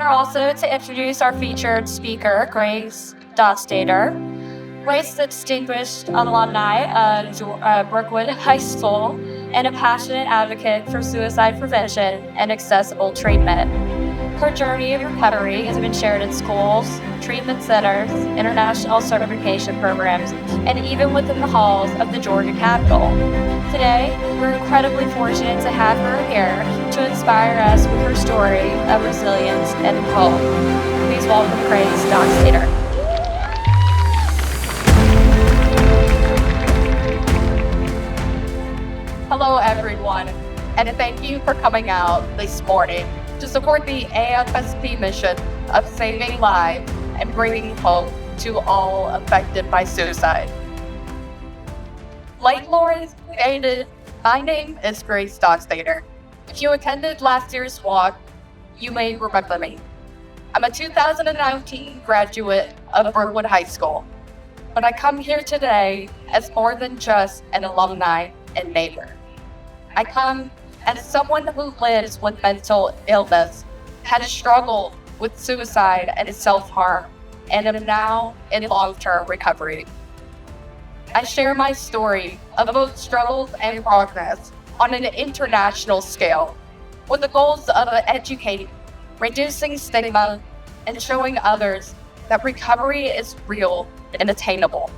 honor also to introduce our featured speaker, Grace Dostater. Grace is a distinguished alumni of Brookwood High School and a passionate advocate for suicide prevention and accessible treatment. Her journey of recovery has been shared in schools, treatment centers, international certification programs, and even within the halls of the Georgia Capitol. Today, we're incredibly fortunate to have her here to inspire us with her story of resilience and hope. Please welcome Grace Dostater. Hello, everyone, and thank you for coming out this morning to support the AFSP mission of saving lives and bringing hope to all affected by suicide. Like Lauren stated, my name is Grace Dostater. If you attended last year's walk, you may remember me. I'm a 2019 graduate of Brookwood High School, but I come here today as more than just an alumni and neighbor. I come as someone who lives with mental illness, has struggled with suicide and self-harm, and am now in long-term recovery. I share my story of both struggles and progress on an international scale, with the goals of educating, reducing stigma, and showing others that recovery is real and attainable.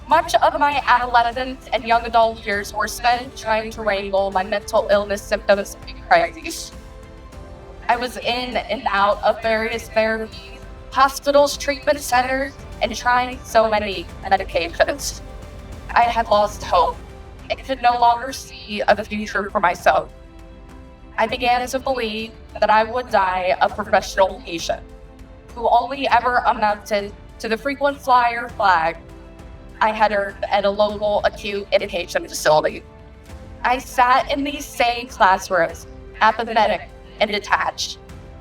Much of my adolescent and young adult years were spent trying to wrangle my mental illness symptoms and crises. I was in and out of various therapies, hospitals, treatment centers, and trying so many medications. I had lost hope and could no longer see a future for myself. I began to believe that I would die a professional patient who only ever amounted to the frequent flyer flag I had earned at a local acute inpatient facility. I sat in these same classrooms, apathetic and detached.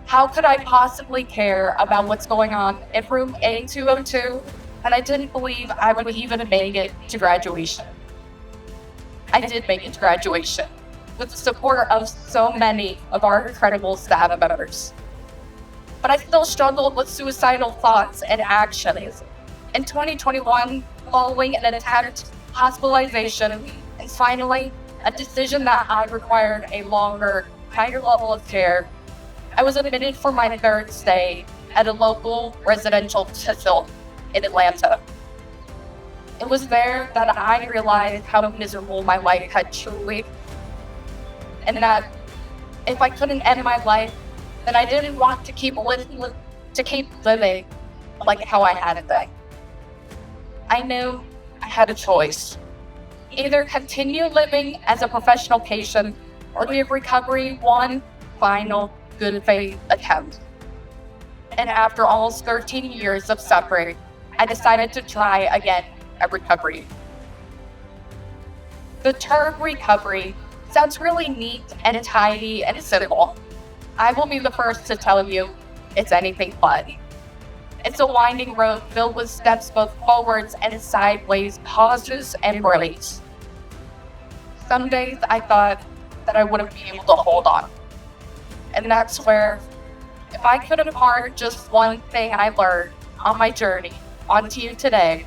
How could I possibly care about what's going on in room A202? And I didn't believe I would even make it to graduation. I did make it to graduation with the support of so many of our incredible staff members. But I still struggled with suicidal thoughts and actions. In 2021, following an attempted hospitalization, and finally, a decision that I required a longer, higher level of care, I was admitted for my third stay at a local residential facility in Atlanta. It was there that I realized how miserable my life had truly, and that if I couldn't end my life, then I didn't want to keep living like how I had it then. I knew I had a choice. Either continue living as a professional patient or give recovery one final good faith attempt. And after almost 13 years of suffering, I decided to try again at recovery. The term recovery sounds really neat and tidy and simple. I will be the first to tell you it's anything but. It's a winding road filled with steps both forwards and sideways, pauses and breaks. Some days I thought that I wouldn't be able to hold on. And that's where, if I could impart just one thing I learned on my journey onto you today,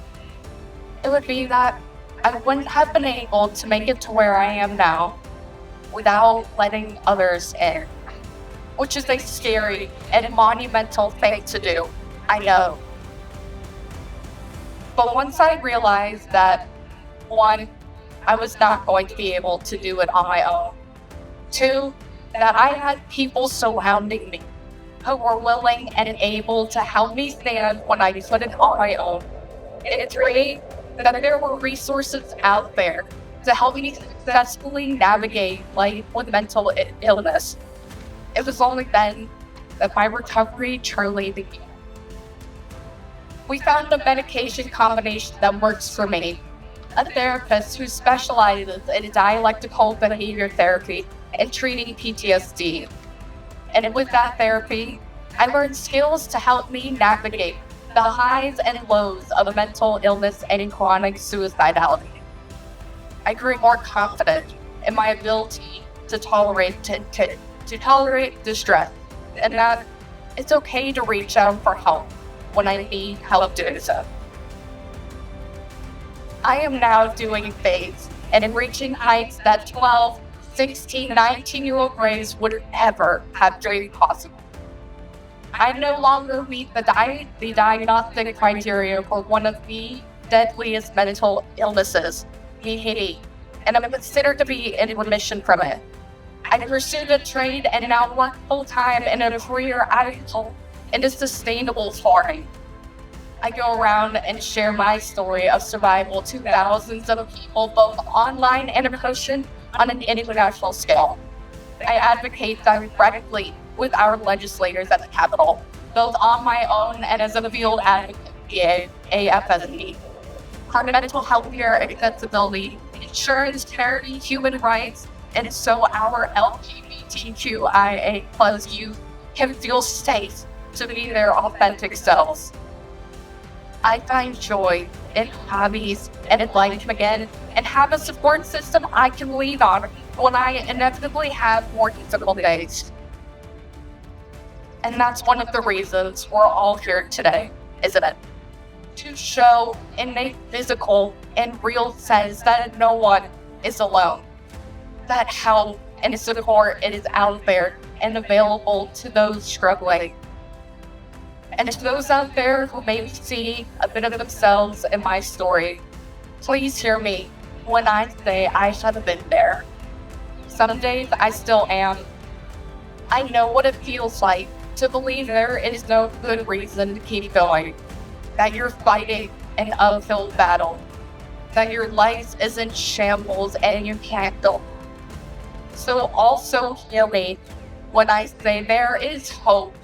it would be that I wouldn't have been able to make it to where I am now without letting others in, which is a scary and monumental thing to do. I know. But once I realized that, one, I was not going to be able to do it on my own. Two, that I had people surrounding me who were willing and able to help me stand when I couldn't on my own. And three, that there were resources out there to help me successfully navigate life with mental illness. It was only then that my recovery truly began. We found a medication combination that works for me, a therapist who specializes in dialectical behavior therapy and treating PTSD. And with that therapy, I learned skills to help me navigate the highs and lows of mental illness and chronic suicidality. I grew more confident in my ability to tolerate distress and that it's okay to reach out for help when I need help doing so. I am now doing things and reaching heights that 12, 16, 19-year-old Grace would ever have dreamed possible. I no longer meet the diagnostic criteria for one of the deadliest mental illnesses, ADHD, and I'm considered to be in remission from it. I pursued a trade and now work full-time in a career I hold in a sustainable farming. I go around and share my story of survival to thousands of people, both online and in person, on an international scale. I advocate directly with our legislators at the Capitol, both on my own and as a field advocate via AFSD. Our mental health care accessibility, insurance, parity, human rights, and so our LGBTQIA plus youth can feel safe to be their authentic selves. I find joy in hobbies and in life again, and have a support system I can lean on when I inevitably have more difficult days. And that's one of the reasons we're all here today, isn't it? To show in a physical and real sense that no one is alone. That help and support is out there and available to those struggling. And to those out there who may see a bit of themselves in my story, please hear me when I say I have been there. Some days I still am. I know what it feels like to believe there is no good reason to keep going, that you're fighting an uphill battle, that your life is in shambles and you can't go. So also hear me when I say there is hope.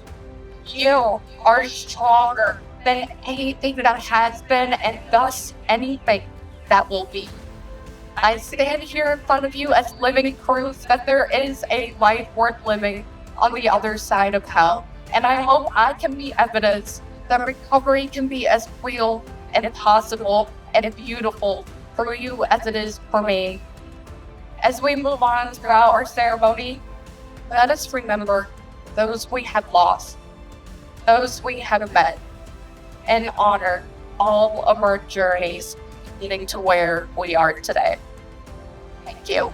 You are stronger than anything that has been, and thus anything that will be. I stand here in front of you as living proof that there is a life worth living on the other side of hell. And I hope I can be evidence that recovery can be as real and possible and beautiful for you as it is for me. As we move on throughout our ceremony, let us remember those we have lost, those we have met, and honor all of our journeys leading to where we are today. Thank you.